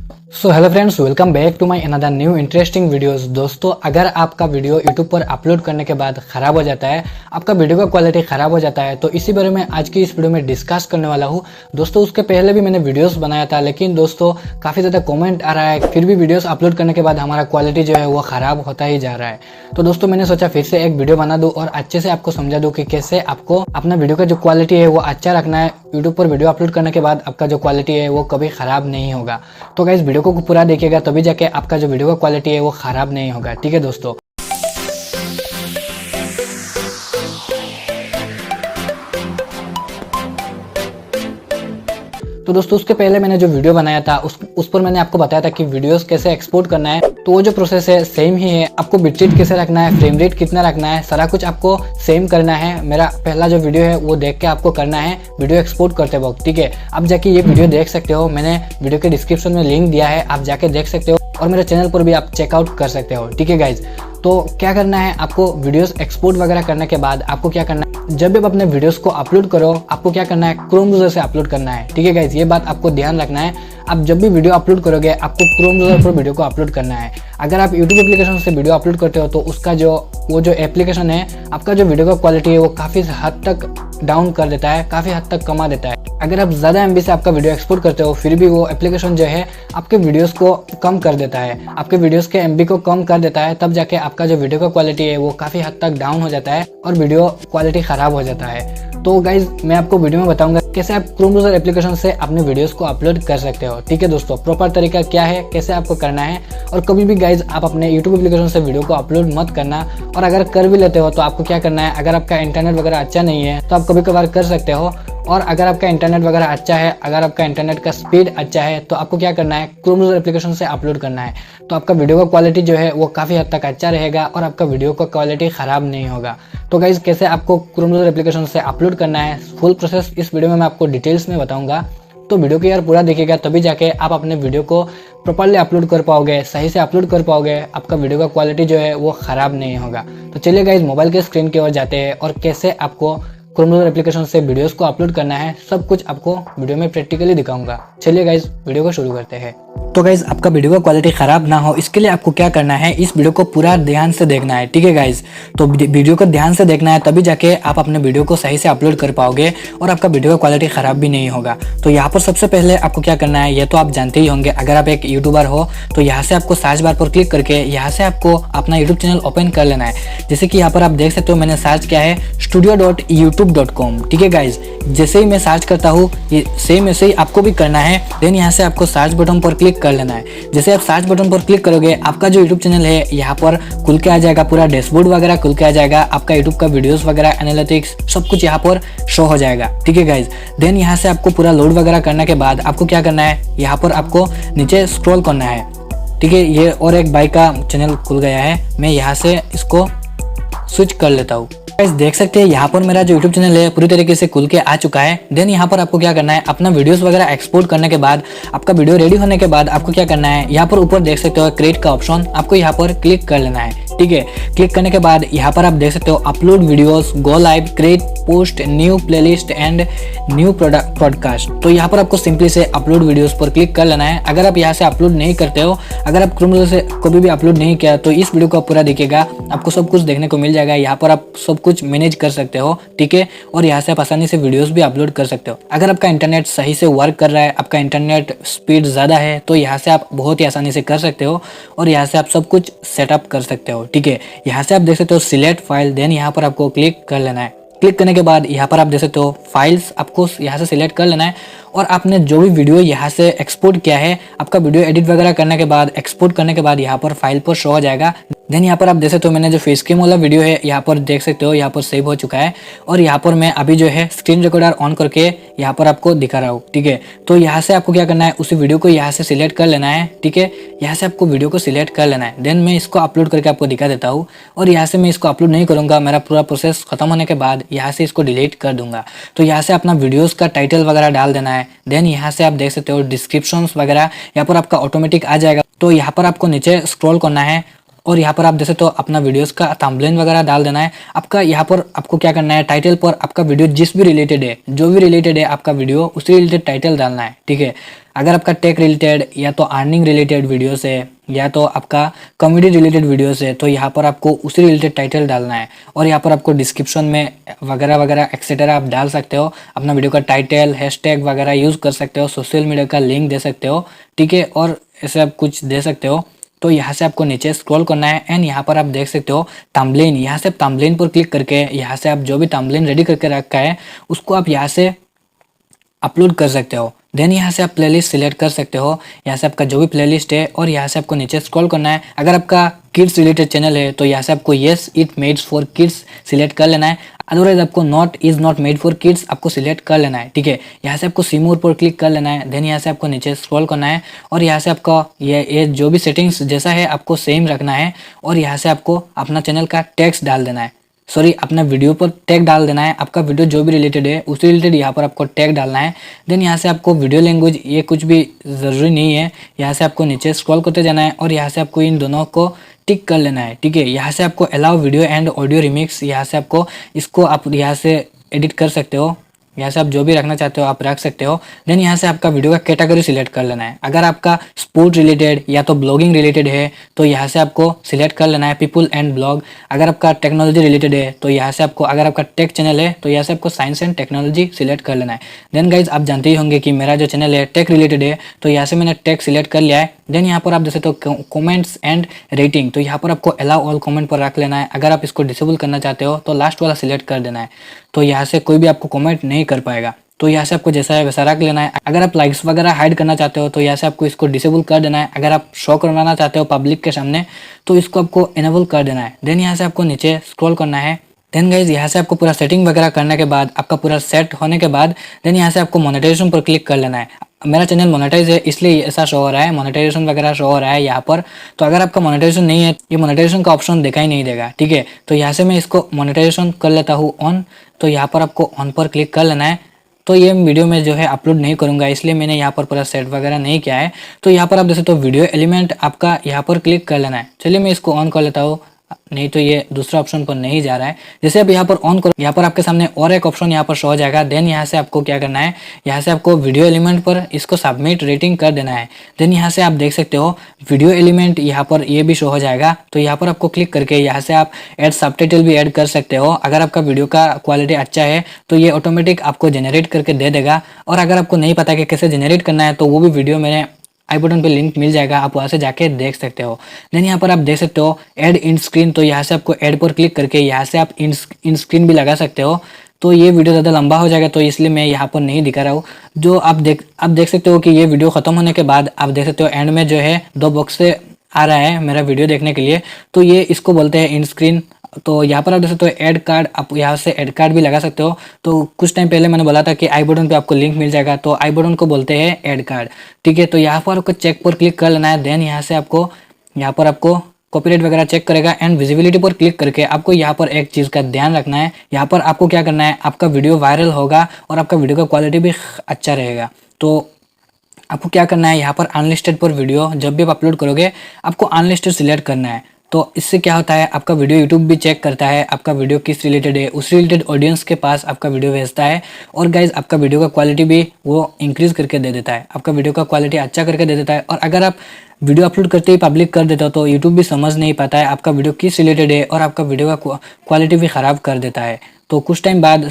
So hello friends, welcome back to my another new interesting videos. दोस्तों, अगर आपका video YouTube पर upload करने के बाद ख़राब हो जाता है, आपका वीडियो का क्वालिटी ख़राब हो जाता है, तो इसी बारे में आज की इस वीडियो में डिस्कस करने वाला हूँ। दोस्तों, उसके पहले भी मैंने वीडियोस बनाया था, लेकिन दोस्तों काफ़ी ज़्यादा कमेंट आ रहा है, फिर भी वीडियोस अपलोड करने के बाद हमारा क्वालिटी जो है वो ख़राब होता ही जा रहा है। तो दोस्तों, मैंने सोचा फिर से एक वीडियो बना दूँ और अच्छे से आपको समझा दूँ कि कैसे आपको अपना वीडियो का जो क्वालिटी है वो अच्छा रखना है। यूट्यूब पर वीडियो अपलोड करने के बाद आपका जो क्वालिटी है वो कभी ख़राब नहीं होगा। तो गाइस, वीडियो को पूरा देखिएगा, तभी जाके आपका जो वीडियो का क्वालिटी है वो खराब नहीं होगा। ठीक है दोस्तों। तो दोस्तों, उसके पहले मैंने जो वीडियो बनाया था उस पर मैंने आपको बताया था कि वीडियोस कैसे एक्सपोर्ट करना है। तो वो जो प्रोसेस है सेम ही है। आपको बिटरेट कैसे रखना है, फ्रेम रेट कितना रखना है, सारा कुछ आपको सेम करना है। मेरा पहला जो वीडियो है वो देख के आपको करना है वीडियो एक्सपोर्ट करते वक्त। ठीक है, आप जाके ये वीडियो देख सकते हो, मैंने वीडियो के डिस्क्रिप्शन में लिंक दिया है, आप जाके देख सकते हो और मेरे चैनल पर भी आप चेकआउट कर सकते हो। ठीक है गाइज, तो क्या करना है, आपको वीडियोस एक्सपोर्ट वगैरह करने के बाद आपको क्या करना है, जब भी आप अपने वीडियोस को अपलोड करो, आपको क्या करना है, क्रोम ब्राउज़र से अपलोड करना है। ठीक है गाइज, ये बात आपको ध्यान रखना है। आप जब भी वीडियो अपलोड करोगे, आपको क्रोम ब्राउज़र पर वीडियो को अपलोड करना है। अगर आप यूट्यूब एप्लीकेशन से वीडियो अपलोड करते हो तो उसका जो एप्लीकेशन है, आपका जो वीडियो का क्वालिटी है वो काफ़ी हद तक डाउन कर देता है, काफ़ी हद तक कमा देता है। अगर आप ज़्यादा MB से आपका वीडियो एक्सपोर्ट करते हो, फिर भी वो एप्लीकेशन जो है आपके वीडियोस को कम कर देता है, आपके वीडियोस के MB को कम कर देता है, तब जाके आपका जो वीडियो का क्वालिटी है वो काफ़ी हद तक डाउन हो जाता है और वीडियो क्वालिटी ख़राब हो जाता है। तो गाइज, मैं आपको वीडियो में बताऊंगा कैसे आप क्रोम ब्राउज़र एप्लीकेशन से अपने वीडियोस को अपलोड कर सकते हो। ठीक है दोस्तों, प्रॉपर तरीका क्या है, कैसे आपको करना है। और कभी भी गाइज आप अपने यूट्यूब एप्लीकेशन से वीडियो को अपलोड मत करना, और अगर कर भी लेते हो तो आपको क्या करना है, अगर आपका इंटरनेट वगैरह अच्छा नहीं है तो आप कभी कभार कर सकते हो, और अगर आपका इंटरनेट वगैरह अच्छा है, अगर आपका इंटरनेट का स्पीड अच्छा है, तो आपको क्या करना है, क्रोम ब्राउज़र एप्लीकेशन से अपलोड करना है। तो आपका वीडियो का क्वालिटी जो है वो काफ़ी हद तक अच्छा रहेगा और आपका वीडियो का क्वालिटी ख़राब नहीं होगा। तो गाइज़, कैसे आपको क्रोम ब्राउज़र एप्लीकेशन से अपलोड करना है, फुल प्रोसेस इस वीडियो में मैं आपको डिटेल्स में बताऊंगा। तो वीडियो को यार पूरा देखिएगा, तभी जाके आप अपने वीडियो को प्रॉपर्ली अपलोड कर पाओगे, सही से अपलोड कर पाओगे, आपका वीडियो का क्वालिटी जो है वो ख़राब नहीं होगा। तो चलिए गाइज़, मोबाइल के स्क्रीन की ओर जाते हैं और कैसे आपको क्रोम ब्राउज़र एप्लीकेशन से वीडियोस को अपलोड करना है, सब कुछ आपको वीडियो में प्रैक्टिकली दिखाऊंगा। चलिए गाइज, वीडियो को शुरू करते हैं। तो गाइज, आपका वीडियो का क्वालिटी खराब ना हो, इसके लिए आपको क्या करना है, इस वीडियो को पूरा ध्यान से देखना है। ठीक है गाइज, तो वीडियो को ध्यान से देखना है, तभी जाके आप अपने वीडियो को सही से अपलोड कर पाओगे और आपका वीडियो का क्वालिटी खराब भी नहीं होगा। तो यहाँ पर सबसे पहले आपको क्या करना है, ये तो आप जानते ही होंगे, अगर आप एक यूट्यूबर हो तो यहाँ से आपको सर्च बार पर क्लिक करके यहाँ से आपको अपना यूट्यूब चैनल ओपन कर लेना है। जैसे कि यहाँ पर आप देख सकते हो, मैंने सर्च किया है studio.youtube.com। ठीक है गाइज, जैसे ही मैं सर्च करता हूँ, ये सेम ऐसे ही आपको भी करना है। देन यहाँ से आपको सर्च बटन पर क्लिक कर लेना है। जैसे आप सर्च बटन पर क्लिक करोगे, आपका जो यूट्यूब चैनल है यहाँ पर खुल के आ जाएगा, पूरा डैशबोर्ड वगैरह खुल के आ जाएगा, आपका यूट्यूब का वीडियोस वगैरह, एनालिटिक्स सब कुछ यहाँ पर शो हो जाएगा। ठीक है गाइज, देन यहाँ से आपको पूरा लोड वगैरह करने के बाद आपको क्या करना है, यहाँ पर आपको नीचे स्क्रॉल करना है। ठीक है, ये और एक बाइक का चैनल खुल गया है, मैं यहाँ से इसको स्विच कर लेता हूँ। गाइस, देख सकते हैं यहाँ पर मेरा जो YouTube चैनल है पूरी तरीके से खुल के आ चुका है। देन यहाँ पर आपको क्या करना है, अपना वीडियोस वगैरह एक्सपोर्ट करने के बाद, आपका वीडियो रेडी होने के बाद आपको क्या करना है, यहाँ पर ऊपर देख सकते हो क्रिएट का ऑप्शन, आपको यहाँ पर क्लिक कर लेना है। ठीक है, क्लिक करने के बाद यहाँ पर आप देख सकते हो upload videos, go live, create post, new playlist and new podcast. तो यहाँ पर आपको सिंपली से अपलोड वीडियोस पर क्लिक कर लेना है। अगर आप यहाँ से अपलोड नहीं करते हो, अगर आप क्रोम ब्राउज़र से कभी भी अपलोड नहीं किया, तो इस वीडियो को पूरा देखिएगा, आपको सब कुछ देखने को मिल जाएगा। यहाँ पर आप सब कुछ मैनेज कर सकते हो। ठीक है, और यहाँ से आप आसानी से वीडियोस भी अपलोड कर सकते हो। अगर आपका इंटरनेट सही से वर्क कर रहा है, आपका इंटरनेट स्पीड ज़्यादा है, तो यहाँ से आप बहुत ही आसानी से कर सकते हो और यहाँ से आप सब कुछ सेटअप कर सकते हो। ठीक है, यहाँ से आप देख सकते हो सिलेक्ट फाइल, देन यहाँ पर आपको क्लिक कर लेना है। क्लिक करने के बाद यहाँ पर आप देख सकते हो फाइल्स, आपको यहाँ से सिलेक्ट कर लेना है और आपने जो भी वीडियो यहाँ से एक्सपोर्ट किया है, आपका वीडियो एडिट वगैरह करने के बाद, एक्सपोर्ट करने के बाद यहाँ पर फाइल पर शो हो जाएगा। देन यहाँ पर आप देख सकते हो, मैंने जो फेस कैम वाला वीडियो है यहाँ पर देख सकते हो, यहाँ पर सेव हो चुका है और यहाँ पर मैं अभी जो है स्क्रीन रिकॉर्डर ऑन करके यहाँ पर आपको दिखा रहा हूँ। ठीक है, तो यहाँ से आपको क्या करना है, उसी वीडियो को यहाँ से सिलेक्ट कर लेना है। ठीक है, यहाँ से आपको वीडियो को सिलेक्ट कर लेना है। देन मैं इसको अपलोड करके आपको दिखा देता हूँ और यहाँ से मैं इसको अपलोड नहीं करूँगा, मेरा पूरा प्रोसेस खत्म होने के बाद यहाँ से इसको डिलीट कर दूंगा। तो यहाँ से अपना वीडियोस का टाइटल वगैरह डाल देना है। देन यहाँ से आप देख सकते हो डिस्क्रिप्शंस वगैरह यहाँ पर आपका ऑटोमेटिक आ जाएगा। तो यहाँ पर आपको नीचे स्क्रॉल करना है और यहाँ पर आप जैसे तो अपना वीडियोस का थंबनेल वगैरह डाल देना है। आपका यहाँ पर आपको क्या करना है, टाइटल पर आपका वीडियो जिस भी रिलेटेड है, जो भी रिलेटेड है आपका वीडियो, उससे रिलेटेड टाइटल डालना है। ठीक है, अगर आपका टेक रिलेटेड या तो अर्निंग रिलेटेड वीडियोस है या तो आपका कॉमेडी रिलेटेड वीडियोस है, तो यहाँ पर आपको उसी रिलेटेड टाइटल डालना है और यहाँ पर आपको डिस्क्रिप्शन में वगैरह वगैरह एक्सेट्रा आप डाल सकते हो। अपना वीडियो का टाइटल, हैशटैग वगैरह यूज़ कर सकते हो, सोशल मीडिया का लिंक दे सकते हो, ठीक है, और ऐसे आप कुछ दे सकते हो। तो यहाँ से आपको नीचे स्क्रॉल करना है एंड यहाँ पर आप देख सकते हो थंबनेल। यहाँ से आप थंबनेल पर क्लिक करके यहाँ से आप जो भी थंबनेल रेडी करके रखा है उसको आप यहाँ से अपलोड कर सकते हो। देन यहाँ से आप प्लेलिस्ट सिलेक्ट कर सकते हो, यहाँ से आपका जो भी प्लेलिस्ट है, और यहाँ से आपको नीचे स्क्रॉल करना है। अगर आपका किड्स रिलेटेड चैनल है तो यहाँ से आपको yes it made for kids select कर लेना है, अदरवाइज आपको not is not made for kids आपको सिलेक्ट कर लेना है, ठीक है। यहाँ से आपको सी मोर पर क्लिक कर लेना है। देन यहाँ से आपको नीचे स्क्रॉल करना है और यहाँ से आपका ये जो भी सेटिंग्स जैसा है आपको सेम रखना है और यहाँ से आपको अपना चैनल का टेक्स्ट डाल देना है, सॉरी अपना वीडियो पर टैग डाल देना है। आपका वीडियो जो भी रिलेटेड है उसी रिलेटेड यहाँ पर आपको टैग डालना है। देन यहाँ से आपको वीडियो लैंग्वेज ये कुछ भी ज़रूरी नहीं है, यहाँ से आपको नीचे स्क्रॉल करते जाना है और यहाँ से आपको इन दोनों को टिक कर लेना है, ठीक है। यहाँ से आपको allow video and audio remix, यहाँ से आपको इसको आप यहाँ से एडिट कर सकते हो, यहाँ से आप जो भी रखना चाहते हो आप रख सकते हो। देन यहाँ से आपका वीडियो का कैटेगरी सिलेक्ट कर लेना है। अगर आपका स्पोर्ट रिलेटेड या तो ब्लॉगिंग रिलेटेड है तो यहाँ से आपको सिलेक्ट कर लेना है पीपल एंड ब्लॉग। अगर आपका टेक्नोलॉजी रिलेटेड है तो यहाँ से आपको, अगर आपका टेक चैनल है तो यहाँ से आपको साइंस एंड टेक्नोलॉजी सिलेक्ट कर लेना है। देन गाइज आप जानते ही होंगे कि मेरा जो चैनल है टेक रिलेटेड है तो यहाँ से मैंने टेक सिलेक्ट कर लिया है। देन यहाँ पर आप देख सकते हो कमेंट्स एंड रेटिंग, तो यहाँ पर आपको अलाउ ऑल कमेंट पर रख लेना है। अगर आप इसको डिसेबल करना चाहते हो तो लास्ट वाला सिलेक्ट कर देना है, तो यहाँ से कोई भी आपको कमेंट नहीं कर पाएगा। तो यहाँ से आपको जैसा है वैसा रख लेना है। अगर आप लाइक्स वगैरह हाइड करना चाहते हो तो यहाँ से आपको इसको डिसेबल कर देना है। अगर आप शो करवाना चाहते हो पब्लिक के सामने तो इसको आपको इनेबल कर देना है। देन यहाँ से आपको नीचे स्क्रॉल करना है। देन गाइज यहाँ से आपको पूरा सेटिंग वगैरह करने के बाद, आपका पूरा सेट होने के बाद, देन यहाँ से आपको मोनेटाइजेशन पर क्लिक कर लेना है। मेरा चैनल मोनेटाइज है इसलिए ऐसा शो हो रहा है, मोनेटाइजेशन वगैरह शो हो रहा है यहाँ पर। तो अगर आपका मोनेटाइजेशन नहीं है, ये मोनेटाइजेशन का ऑप्शन दिखाई नहीं देगा, ठीक है। तो यहाँ से मैं इसको मोनेटाइजेशन कर लेता हूँ ऑन, तो यहाँ पर आपको ऑन पर क्लिक कर लेना है। तो ये वीडियो में जो है अपलोड नहीं करूंगा इसलिए मैंने यहाँ पर पूरा सेट वगैरह नहीं किया है। तो यहाँ पर आप जैसे तो वीडियो एलिमेंट आपका यहाँ पर क्लिक कर लेना है। चलिए मैं इसको ऑन कर लेता हूँ, नहीं तो ये दूसरा ऑप्शन पर नहीं जा रहा है। जैसे आप यहाँ पर ऑन करो, यहाँ पर आपके सामने और एक ऑप्शन यहाँ पर शो हो जाएगा। देन यहाँ से आपको क्या करना है, यहाँ से आपको वीडियो एलिमेंट पर इसको सबमिट रेटिंग कर देना है। देन यहाँ से आप देख सकते हो वीडियो एलिमेंट यहाँ पर ये भी शो हो जाएगा। तो यहाँ पर आपको क्लिक करके यहाँ से आप ऐड सबटाइटल भी ऐड कर सकते हो। अगर आपका वीडियो का क्वालिटी अच्छा है तो ये ऑटोमेटिक आपको जनरेट करके दे देगा, और अगर आपको नहीं पता कि कैसे जनरेट करना है तो वो भी वीडियो मैंने आई बटन पे लिंक मिल जाएगा, आप वहाँ से जाके देख सकते हो। देन यहाँ पर आप देख सकते हो ऐड इन स्क्रीन, तो यहाँ से आपको ऐड पर क्लिक करके यहाँ से आप इन स्क्रीन भी लगा सकते हो। तो ये वीडियो ज़्यादा लंबा हो जाएगा तो इसलिए मैं यहाँ पर नहीं दिखा रहा हूँ। जो आप देख सकते हो कि ये वीडियो ख़त्म होने के बाद आप देख सकते हो एंड में जो है 2 बॉक्स से आ रहा है मेरा वीडियो देखने के लिए, तो ये इसको बोलते हैं इन स्क्रीन। तो यहाँ पर आप देख सकते हो ऐड कार्ड, आप यहाँ से ऐड कार्ड भी लगा सकते हो। तो कुछ टाइम पहले मैंने बोला था कि आई बटन पे आपको लिंक मिल जाएगा, तो आई बटन को बोलते हैं ऐड कार्ड, ठीक है। तो यहाँ पर आपको चेक पर क्लिक कर लेना है। देन यहाँ से आपको यहाँ पर आपको कॉपीराइट वगैरह चेक करेगा एंड विजिबिलिटी पर क्लिक करके आपको यहाँ पर एक चीज़ का ध्यान रखना है। यहाँ पर आपको क्या करना है, आपका वीडियो वायरल होगा और आपका वीडियो का क्वालिटी भी अच्छा रहेगा। तो आपको क्या करना है, यहाँ पर अनलिस्टेड पर वीडियो जब भी आप अपलोड करोगे आपको अनलिस्टेड सिलेक्ट करना है। तो इससे क्या होता है, आपका वीडियो यूट्यूब भी चेक करता है आपका वीडियो किस रिलेटेड है, उस रिलेटेड ऑडियंस के पास आपका वीडियो भेजता है। और गाइज आपका वीडियो का क्वालिटी भी वो इंक्रीज करके दे देता है, आपका वीडियो का क्वालिटी अच्छा करके दे देता है। और अगर आप वीडियो अपलोड करते ही पब्लिक कर देते हो तो यूट्यूब भी समझ नहीं पाता है आपका वीडियो किस रिलेटेड है और आपका वीडियो का क्वालिटी भी ख़राब कर देता है। तो कुछ टाइम बाद,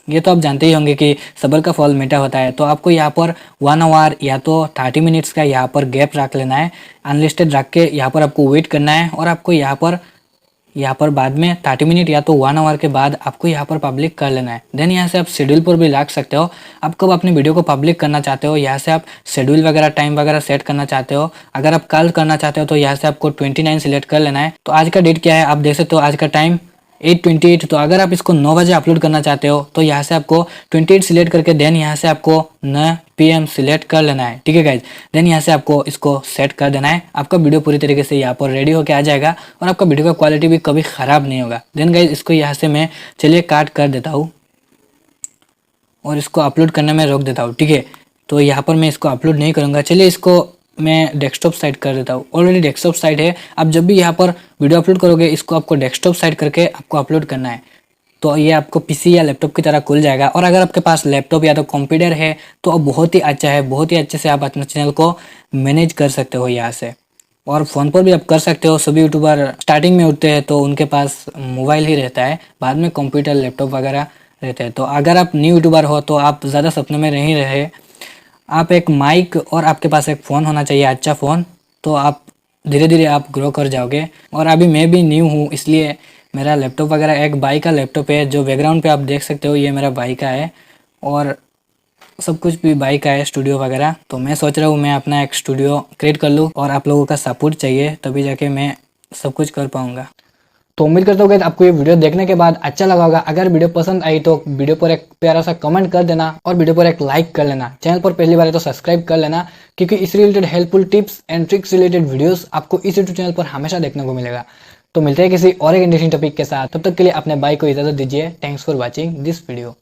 ये तो आप जानते ही होंगे कि सब्र का फल मीठा होता है, तो आपको यहाँ पर 1 आवर या तो 30 मिनट्स का यहाँ पर गैप रख लेना है, अनलिस्टेड रख के यहाँ पर आपको वेट करना है। और आपको यहाँ पर बाद में 30 मिनट या तो 1 आवर के बाद आपको यहाँ पर पब्लिक कर लेना है। देन यहाँ से आप शेड्यूल पर भी रख सकते हो, आप कब अपने वीडियो को पब्लिक करना चाहते हो, यहाँ से आप शेड्यूल वगैरह टाइम वगैरह सेट करना चाहते हो। अगर आप कल करना चाहते हो तो यहाँ से आपको 29 सिलेक्ट कर लेना है। तो आज का डेट क्या है आप देख सकते हो, आज का टाइम 8:28। तो अगर आप इसको 9 बजे अपलोड करना चाहते हो तो यहाँ से आपको 28 सिलेक्ट करके देन यहाँ से आपको 9 PM सिलेक्ट कर लेना है, ठीक है गाइज। देन यहाँ से आपको इसको सेट कर देना है, आपका वीडियो पूरी तरीके से यहाँ पर रेडी होकर आ जाएगा और आपका वीडियो का क्वालिटी भी कभी ख़राब नहीं होगा। देन गाइज इसको यहाँ से मैं चलिए काट कर देता हूँ और इसको अपलोड करने में रोक देता हूँ, ठीक है। तो यहाँ पर मैं इसको अपलोड नहीं करूँगा, चलिए इसको मैं डेस्कटॉप साइड कर देता हूँ। ऑलरेडी डेस्कटॉप साइड है, आप जब भी यहाँ पर वीडियो अपलोड करोगे इसको आपको डेस्कटॉप साइड करके आपको अपलोड करना है। तो ये आपको पीसी या लैपटॉप की तरह खुल जाएगा। और अगर आपके पास लैपटॉप या तो कंप्यूटर है तो अब बहुत ही अच्छा है, बहुत ही अच्छे से आप अपने चैनल को मैनेज कर सकते हो यहाँ से। और फ़ोन पर भी आप कर सकते हो। सभी यूट्यूबर स्टार्टिंग में उठते हैं तो उनके पास मोबाइल ही रहता है, बाद में कंप्यूटर लैपटॉप वगैरह रहते हैं। तो अगर आप न्यू यूट्यूबर हो तो आप ज़्यादा सपने में नहीं रहे, आप एक माइक और आपके पास एक फ़ोन होना चाहिए, अच्छा फ़ोन, तो आप धीरे धीरे आप ग्रो कर जाओगे। और अभी मैं भी न्यू हूँ, इसलिए मेरा लैपटॉप वगैरह एक भाई का लैपटॉप है, जो बैकग्राउंड पे आप देख सकते हो ये मेरा भाई का है, और सब कुछ भी भाई का है, स्टूडियो वगैरह। तो मैं सोच रहा हूँ मैं अपना एक स्टूडियो क्रिएट कर लूँ, और आप लोगों का सपोर्ट चाहिए तभी जाके मैं सब कुछ कर पाऊँगा। तो उम्मीद करता हूँ कि आपको ये वीडियो देखने के बाद अच्छा लगा होगा। अगर वीडियो पसंद आई तो वीडियो पर एक प्यारा सा कमेंट कर देना और वीडियो पर एक लाइक कर लेना। चैनल पर पहली बार है तो सब्सक्राइब कर लेना, क्योंकि इस related helpful tips and tricks related videos आपको इस यूट्यूब चैनल पर हमेशा देखने को मिलेगा। तो मिलते हैं किसी और एक इंटरेस्टिंग टॉपिक के साथ, तब तक के लिए अपने भाई को इजाजत दीजिए। Thanks for watching this video.